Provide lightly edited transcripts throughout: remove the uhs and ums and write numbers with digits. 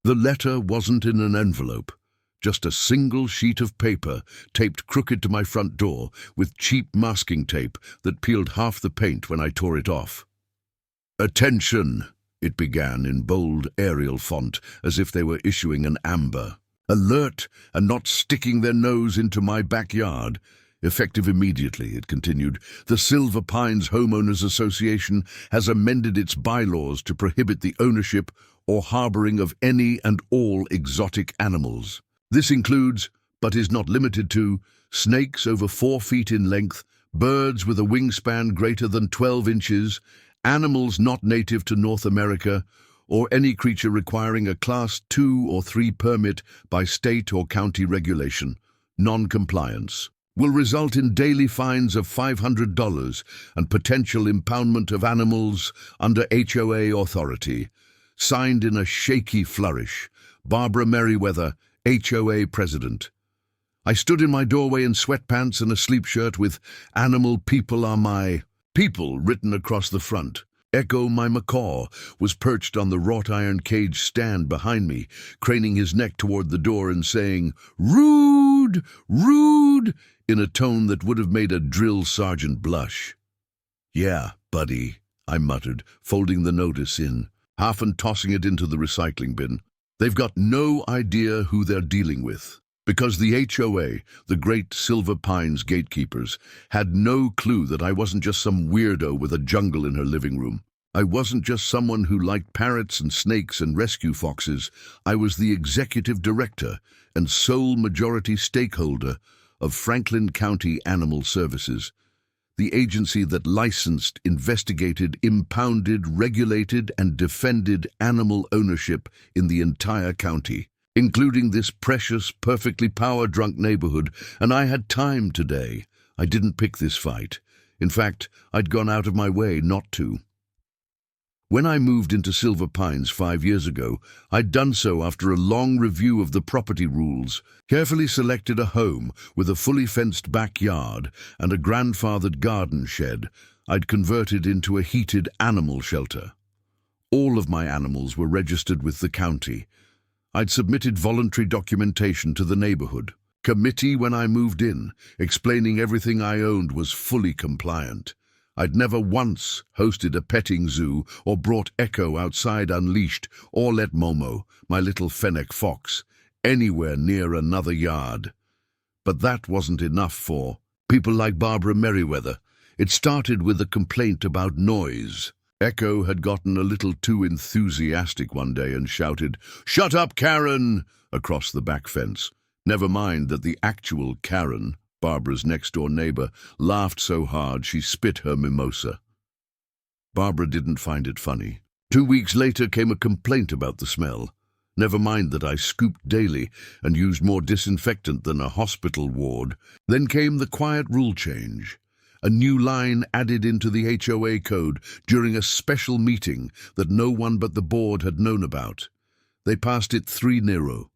The letter wasn't in an envelope, just a single sheet of paper taped crooked to my front door with cheap masking tape that peeled half the paint when I tore it off. "Attention," it began in bold Arial font, as if they were issuing an amber. "Alert and not sticking their nose into my backyard." Effective immediately, it continued, the Silver Pines Homeowners Association has amended its bylaws to prohibit the ownership or harboring of any and all exotic animals. This includes, but is not limited to, snakes over 4 feet in length, birds with a wingspan greater than 12 inches, animals not native to North America, or any creature requiring a Class 2 or 3 permit by state or county regulation. Non-compliance will result in daily fines of $500 and potential impoundment of animals under HOA authority. Signed in a shaky flourish, Barbara Merriweather, HOA President. I stood in my doorway in sweatpants and a sleep shirt with "Animal people are my people" written across the front. Echo, my macaw, was perched on the wrought iron cage stand behind me, craning his neck toward the door and saying, "Rude, rude," in a tone that would have made a drill sergeant blush. "Yeah, buddy," I muttered, folding the notice in, half and tossing it into the recycling bin. They've got no idea who they're dealing with. Because the HOA, the Great Silver Pines gatekeepers, had no clue that I wasn't just some weirdo with a jungle in her living room. I wasn't just someone who liked parrots and snakes and rescue foxes. I was the executive director and sole majority stakeholder of Franklin County Animal Services, the agency that licensed, investigated, impounded, regulated, and defended animal ownership in the entire county, including this precious, perfectly power-drunk neighborhood. And I had time today. I didn't pick this fight. In fact, I'd gone out of my way not to. When I moved into Silver Pines 5 years ago, I'd done so after a long review of the property rules, carefully selected a home with a fully fenced backyard and a grandfathered garden shed I'd converted into a heated animal shelter. All of my animals were registered with the county. I'd submitted voluntary documentation to the neighborhood committee when I moved in, explaining everything I owned was fully compliant. I'd never once hosted a petting zoo or brought Echo outside unleashed or let Momo, my little fennec fox, anywhere near another yard. But that wasn't enough for people like Barbara Merriweather. It started with a complaint about noise. Echo had gotten a little too enthusiastic one day and shouted, "Shut up, Karen!" across the back fence. Never mind that the actual Karen, Barbara's next-door neighbor, laughed so hard she spit her mimosa. Barbara didn't find it funny. 2 weeks later came a complaint about the smell. Never mind that I scooped daily and used more disinfectant than a hospital ward. Then came the quiet rule change. A new line added into the HOA code during a special meeting that no one but the board had known about. They passed it 3-0.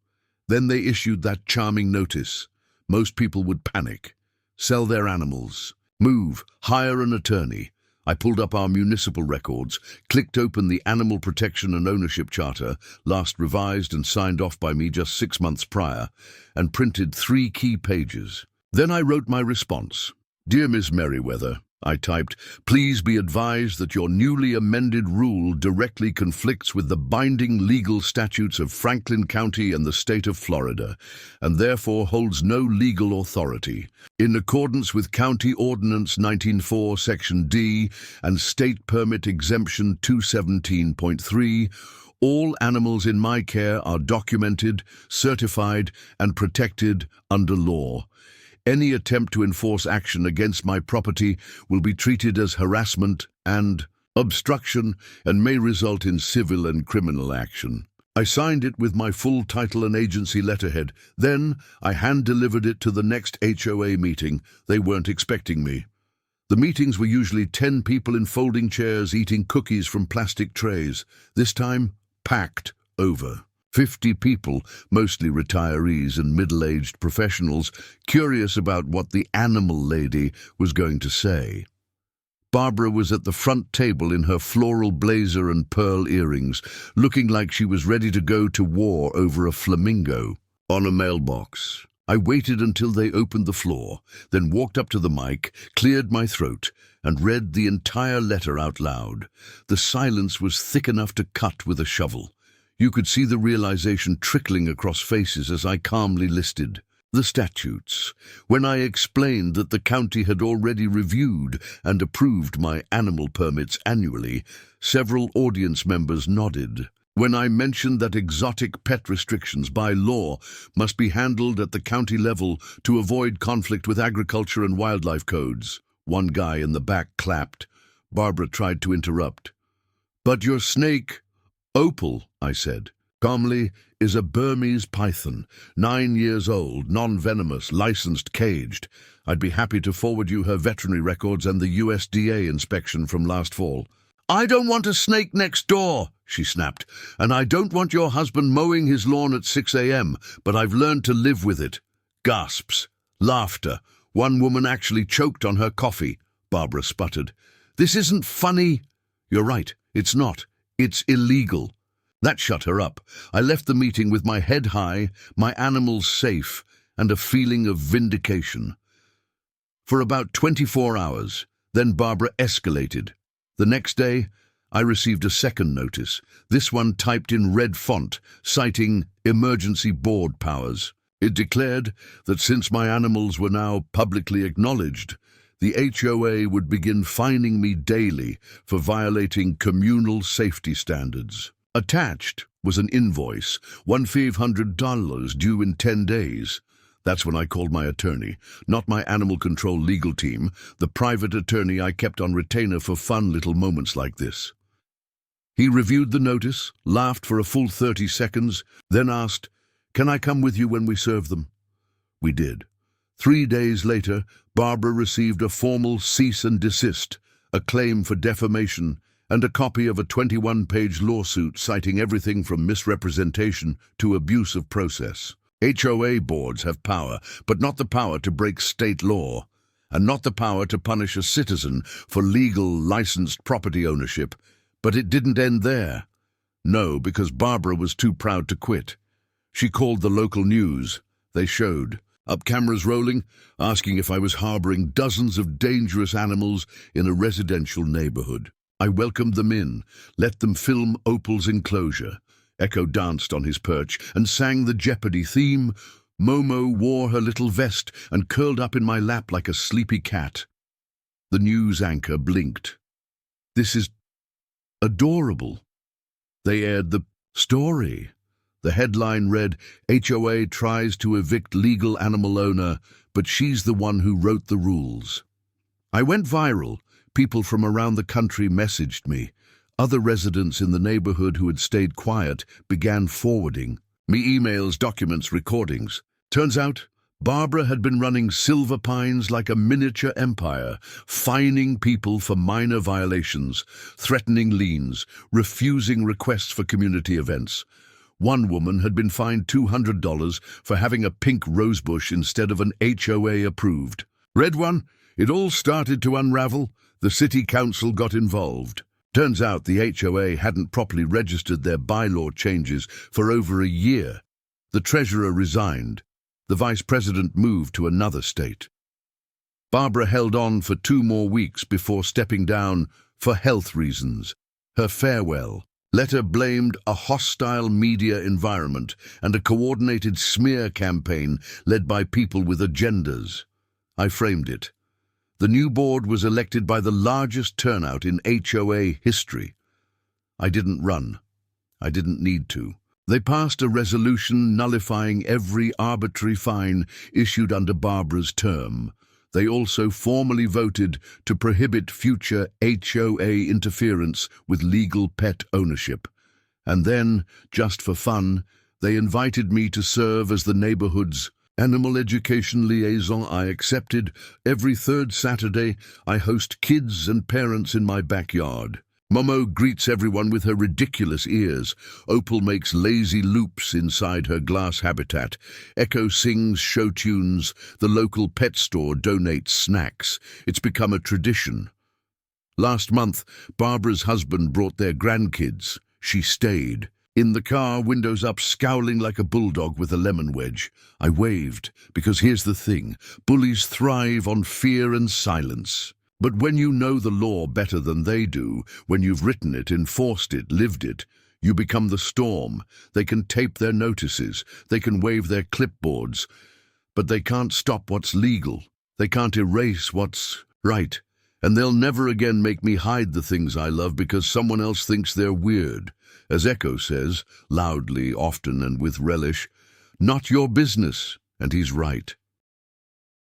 Then they issued that charming notice. Most people would panic, sell their animals, move, hire an attorney. I pulled up our municipal records, clicked open the Animal Protection and Ownership Charter, last revised and signed off by me just 6 months prior, and printed 3 key pages. Then I wrote my response. "Dear Ms. Merriweather," I typed, "please be advised that your newly amended rule directly conflicts with the binding legal statutes of Franklin County and the state of Florida, and therefore holds no legal authority. In accordance with County Ordinance 19-4, Section D, and State Permit Exemption 217.3, all animals in my care are documented, certified, and protected under law. Any attempt to enforce action against my property will be treated as harassment and obstruction and may result in civil and criminal action." I signed it with my full title and agency letterhead. Then I hand-delivered it to the next HOA meeting. They weren't expecting me. The meetings were usually 10 people in folding chairs eating cookies from plastic trays. This time, packed over. 50 people, mostly retirees and middle-aged professionals, curious about what the animal lady was going to say. Barbara was at the front table in her floral blazer and pearl earrings, looking like she was ready to go to war over a flamingo. On a mailbox. I waited until they opened the floor, then walked up to the mic, cleared my throat, and read the entire letter out loud. The silence was thick enough to cut with a shovel. You could see the realization trickling across faces as I calmly listed the statutes. When I explained that the county had already reviewed and approved my animal permits annually, several audience members nodded. When I mentioned that exotic pet restrictions by law must be handled at the county level to avoid conflict with agriculture and wildlife codes, one guy in the back clapped. Barbara tried to interrupt. "But your snake," "Opal," I said, calmly, "is a Burmese python, 9 years old, non-venomous, licensed, caged. I'd be happy to forward you her veterinary records and the USDA inspection from last fall." "I don't want a snake next door," she snapped, "and I don't want your husband mowing his lawn at 6 a.m., but I've learned to live with it." Gasps. Laughter. One woman actually choked on her coffee. Barbara sputtered. "This isn't funny." "You're right, it's not. It's illegal." That shut her up. I left the meeting with my head high, my animals safe, and a feeling of vindication. For about 24 hours, then Barbara escalated. The next day, I received a second notice, this one typed in red font, citing emergency board powers. It declared that since my animals were now publicly acknowledged, the HOA would begin fining me daily for violating communal safety standards. Attached was an invoice, $1,500 due in 10 days. That's when I called my attorney, not my animal control legal team, the private attorney I kept on retainer for fun little moments like this. He reviewed the notice, laughed for a full 30 seconds, then asked, "Can I come with you when we serve them?" We did. 3 days later, Barbara received a formal cease and desist, a claim for defamation, and a copy of a 21-page lawsuit citing everything from misrepresentation to abuse of process. HOA boards have power, but not the power to break state law, and not the power to punish a citizen for legal, licensed property ownership. But it didn't end there. No, because Barbara was too proud to quit. She called the local news. They showed. Up cameras rolling, asking if I was harboring dozens of dangerous animals in a residential neighborhood. I welcomed them in, let them film Opal's enclosure. Echo danced on his perch and sang the Jeopardy theme. Momo wore her little vest and curled up in my lap like a sleepy cat. The news anchor blinked. "This is adorable." They aired the story. The headline read, "HOA tries to evict legal animal owner, but she's the one who wrote the rules." I went viral. People from around the country messaged me. Other residents in the neighborhood who had stayed quiet began forwarding me emails, documents, recordings. Turns out, Barbara had been running Silver Pines like a miniature empire, fining people for minor violations, threatening liens, refusing requests for community events. One woman had been fined $200 for having a pink rosebush instead of an HOA approved. Red one, it all started to unravel. The city council got involved. Turns out the HOA hadn't properly registered their bylaw changes for over a year. The treasurer resigned. The vice president moved to another state. Barbara held on for 2 more weeks before stepping down for health reasons. Her farewell letter blamed a hostile media environment and a coordinated smear campaign led by people with agendas. I framed it. The new board was elected by the largest turnout in HOA history. I didn't run. I didn't need to. They passed a resolution nullifying every arbitrary fine issued under Barbara's term. They also formally voted to prohibit future HOA interference with legal pet ownership. And then, just for fun, they invited me to serve as the neighborhood's animal education liaison. I accepted. Every 3rd Saturday, I host kids and parents in my backyard. Momo greets everyone with her ridiculous ears. Opal makes lazy loops inside her glass habitat. Echo sings show tunes. The local pet store donates snacks. It's become a tradition. Last month, Barbara's husband brought their grandkids. She stayed. In the car, windows up, scowling like a bulldog with a lemon wedge. I waved, because here's the thing. Bullies thrive on fear and silence. But when you know the law better than they do, when you've written it, enforced it, lived it, you become the storm. They can tape their notices. They can wave their clipboards. But they can't stop what's legal. They can't erase what's right. And they'll never again make me hide the things I love because someone else thinks they're weird. As Echo says, loudly, often, and with relish, "Not your business." And he's right.